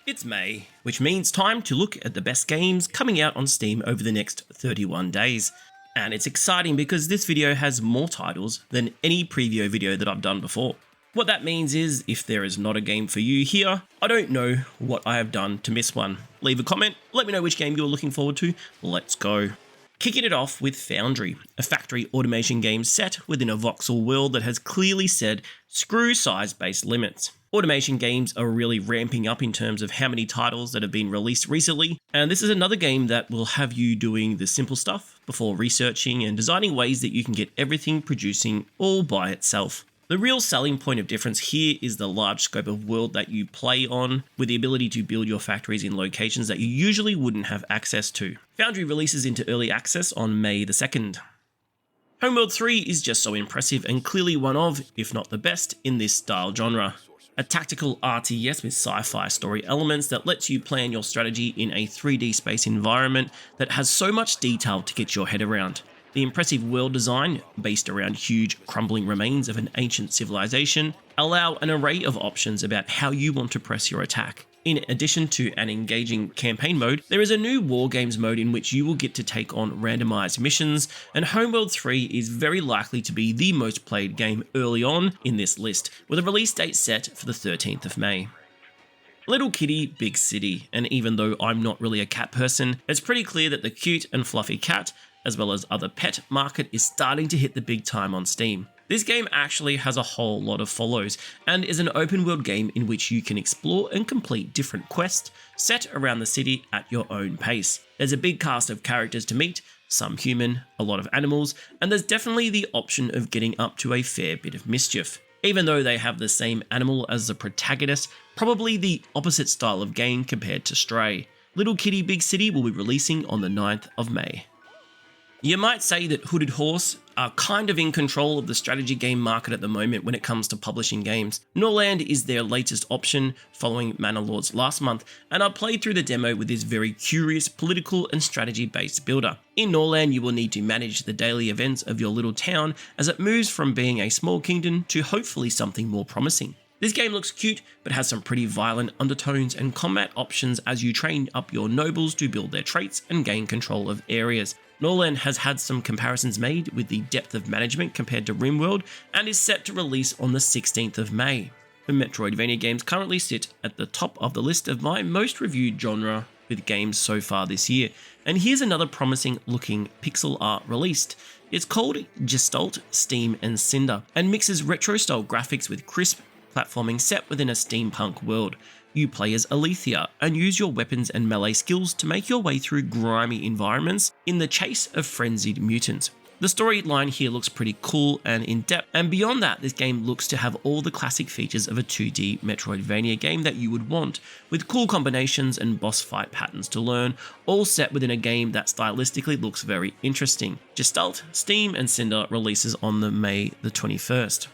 It's May, which means time to look at the best games coming out on Steam over the next 31 days. And it's exciting because this video has more titles than any preview video that I've done before. What that means is, if there is not a game for you here, I don't know what I have done to miss one. Leave a comment, let me know which game you're looking forward to, let's go. Kicking it off with Foundry, a factory automation game set within a voxel world that has clearly said, screw size-based limits. Automation games are really ramping up in terms of how many titles that have been released recently, and this is another game that will have you doing the simple stuff before researching and designing ways that you can get everything producing all by itself. The real selling point of difference here is the large scope of world that you play on, with the ability to build your factories in locations that you usually wouldn't have access to. Foundry releases into early access on May the 2nd. Homeworld 3 is just so impressive and clearly one of, if not the best, in this style genre. A tactical RTS with sci-fi story elements that lets you plan your strategy in a 3D space environment that has so much detail to get your head around. The impressive world design, based around huge crumbling remains of an ancient civilization, allow an array of options about how you want to press your attack. In addition to an engaging campaign mode, there is a new War Games mode in which you will get to take on randomized missions, and Homeworld 3 is very likely to be the most played game early on in this list, with a release date set for the 13th of May. Little Kitty, Big City, and even though I'm not really a cat person, it's pretty clear that the cute and fluffy cat, as well as other pet market, is starting to hit the big time on Steam. This game actually has a whole lot of follows, and is an open world game in which you can explore and complete different quests set around the city at your own pace. There's a big cast of characters to meet, some human, a lot of animals, and there's definitely the option of getting up to a fair bit of mischief. Even though they have the same animal as the protagonist, probably the opposite style of game compared to Stray. Little Kitty Big City will be releasing on the 9th of May. You might say that Hooded Horse are kind of in control of the strategy game market at the moment when it comes to publishing games. Norland is their latest option following Manor Lords last month, and I played through the demo with this very curious political and strategy based builder. In Norland you will need to manage the daily events of your little town as it moves from being a small kingdom to hopefully something more promising. This game looks cute, but has some pretty violent undertones and combat options as you train up your nobles to build their traits and gain control of areas. Norland has had some comparisons made with the depth of management compared to RimWorld, and is set to release on the 16th of May. The Metroidvania games currently sit at the top of the list of my most reviewed genre with games so far this year, and here's another promising looking pixel art released. It's called Gestalt, Steam and Cinder, and mixes retro style graphics with crisp platforming set within a steampunk world. You play as Alethea and use your weapons and melee skills to make your way through grimy environments in the chase of frenzied mutants. The storyline here looks pretty cool and in-depth, and beyond that, this game looks to have all the classic features of a 2D Metroidvania game that you would want, with cool combinations and boss fight patterns to learn, all set within a game that stylistically looks very interesting. Gestalt, Steam and Cinder releases on the May the 21st.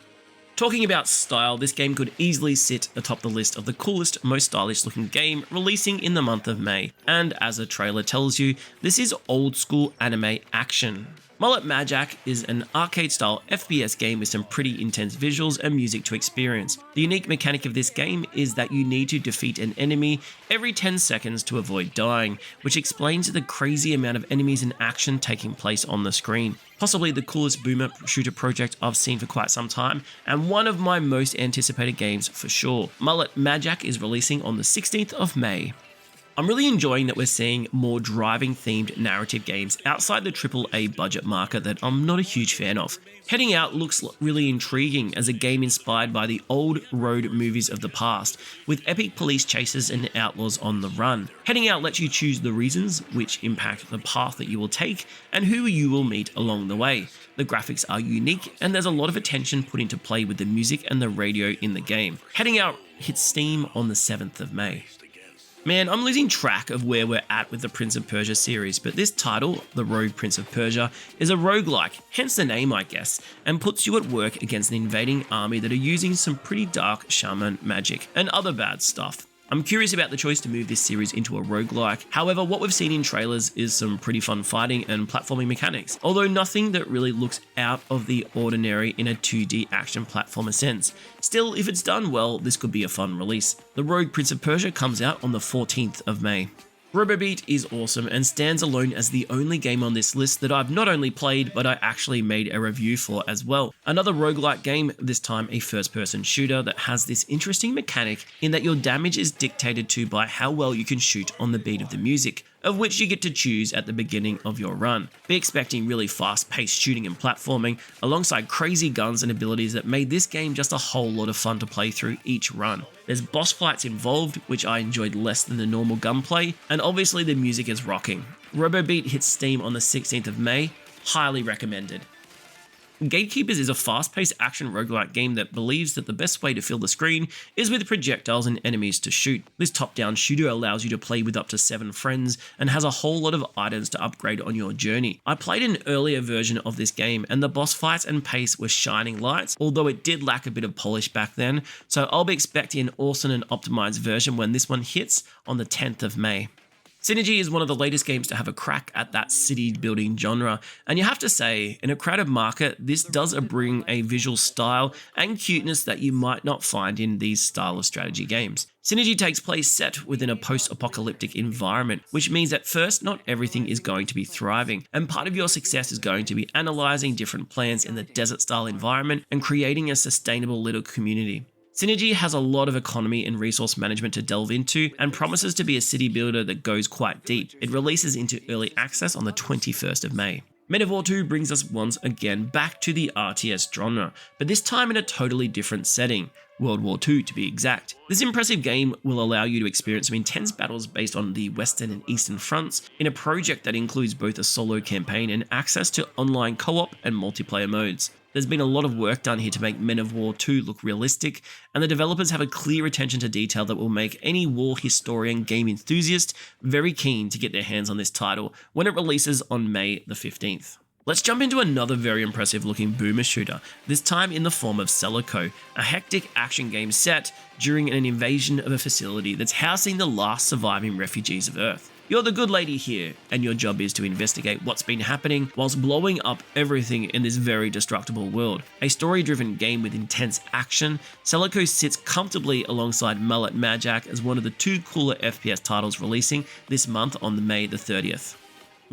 Talking about style, this game could easily sit atop the list of the coolest, most stylish looking game releasing in the month of May. And as the trailer tells you, this is old school anime action. Mullet Majak is an arcade-style FPS game with some pretty intense visuals and music to experience. The unique mechanic of this game is that you need to defeat an enemy every 10 seconds to avoid dying, which explains the crazy amount of enemies and action taking place on the screen. Possibly the coolest boomer shooter project I've seen for quite some time, and one of my most anticipated games for sure. Mullet Majak is releasing on the 16th of May. I'm really enjoying that we're seeing more driving-themed narrative games outside the AAA budget market that I'm not a huge fan of. Heading Out looks really intriguing as a game inspired by the old road movies of the past, with epic police chases and outlaws on the run. Heading Out lets you choose the reasons which impact the path that you will take and who you will meet along the way. The graphics are unique, and there's a lot of attention put into play with the music and the radio in the game. Heading Out hits Steam on the 7th of May. Man, I'm losing track of where we're at with the Prince of Persia series, but this title, The Rogue Prince of Persia, is a roguelike, hence the name I guess, and puts you at work against an invading army that are using some pretty dark shaman magic and other bad stuff. I'm curious about the choice to move this series into a roguelike. However, what we've seen in trailers is some pretty fun fighting and platforming mechanics, although nothing that really looks out of the ordinary in a 2D action platformer sense. Still, if it's done well, this could be a fun release. The Rogue Prince of Persia comes out on the 14th of May. RoboBeat is awesome and stands alone as the only game on this list that I've not only played, but I actually made a review for as well. Another roguelike game, this time a first-person shooter that has this interesting mechanic in that your damage is dictated to by how well you can shoot on the beat of the music, of which you get to choose at the beginning of your run. Be expecting really fast-paced shooting and platforming, alongside crazy guns and abilities that made this game just a whole lot of fun to play through each run. There's boss fights involved, which I enjoyed less than the normal gunplay, and obviously the music is rocking. RoboBeat hits Steam on the 16th of May, highly recommended. Gatekeepers is a fast-paced action roguelike game that believes that the best way to fill the screen is with projectiles and enemies to shoot. This top-down shooter allows you to play with up to 7 friends and has a whole lot of items to upgrade on your journey. I played an earlier version of this game and the boss fights and pace were shining lights, although it did lack a bit of polish back then, so I'll be expecting an awesome and optimized version when this one hits on the 10th of May. Synergy is one of the latest games to have a crack at that city building genre, and you have to say, in a crowded market, this does bring a visual style and cuteness that you might not find in these style of strategy games. Synergy takes place set within a post-apocalyptic environment, which means at first not everything is going to be thriving, and part of your success is going to be analysing different plans in the desert-style environment and creating a sustainable little community. Synergy has a lot of economy and resource management to delve into and promises to be a city builder that goes quite deep. It releases into early access on the 21st of May. Men of War 2 brings us once again back to the RTS genre, but this time in a totally different setting. World War II to be exact. This impressive game will allow you to experience some intense battles based on the Western and Eastern fronts in a project that includes both a solo campaign and access to online co-op and multiplayer modes. There's been a lot of work done here to make Men of War 2 look realistic, and the developers have a clear attention to detail that will make any war historian game enthusiast very keen to get their hands on this title when it releases on May the 15th. Let's jump into another very impressive looking boomer shooter, this time in the form of Celico, a hectic action game set during an invasion of a facility that's housing the last surviving refugees of Earth. You're the good lady here, and your job is to investigate what's been happening whilst blowing up everything in this very destructible world. A story-driven game with intense action, Celico sits comfortably alongside Mullet Majak as one of the 2 cooler FPS titles releasing this month on May the 30th.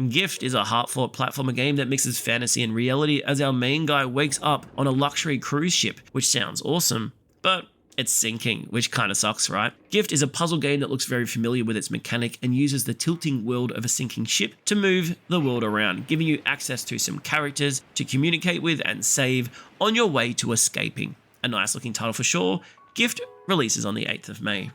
Gift is a heartfelt platformer game that mixes fantasy and reality as our main guy wakes up on a luxury cruise ship, which sounds awesome, but it's sinking, which kinda sucks, right? Gift is a puzzle game that looks very familiar with its mechanic and uses the tilting world of a sinking ship to move the world around, giving you access to some characters to communicate with and save on your way to escaping. A nice looking title for sure. Gift releases on the 8th of May.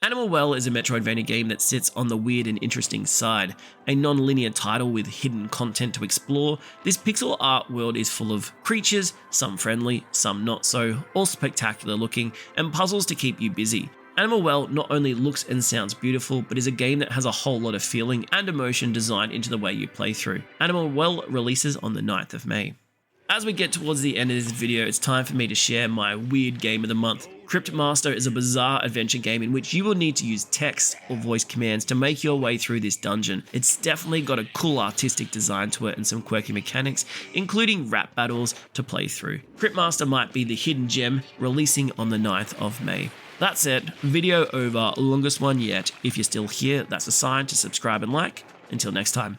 Animal Well is a Metroidvania game that sits on the weird and interesting side. A non-linear title with hidden content to explore, this pixel art world is full of creatures, some friendly, some not so, all spectacular looking, and puzzles to keep you busy. Animal Well not only looks and sounds beautiful, but is a game that has a whole lot of feeling and emotion designed into the way you play through. Animal Well releases on the 9th of May. As we get towards the end of this video, it's time for me to share my weird game of the month. Cryptmaster is a bizarre adventure game in which you will need to use text or voice commands to make your way through this dungeon. It's definitely got a cool artistic design to it and some quirky mechanics, including rap battles to play through. Cryptmaster might be the hidden gem, releasing on the 9th of May. That's it, video over, longest one yet. If you're still here, that's a sign to subscribe and like. Until next time.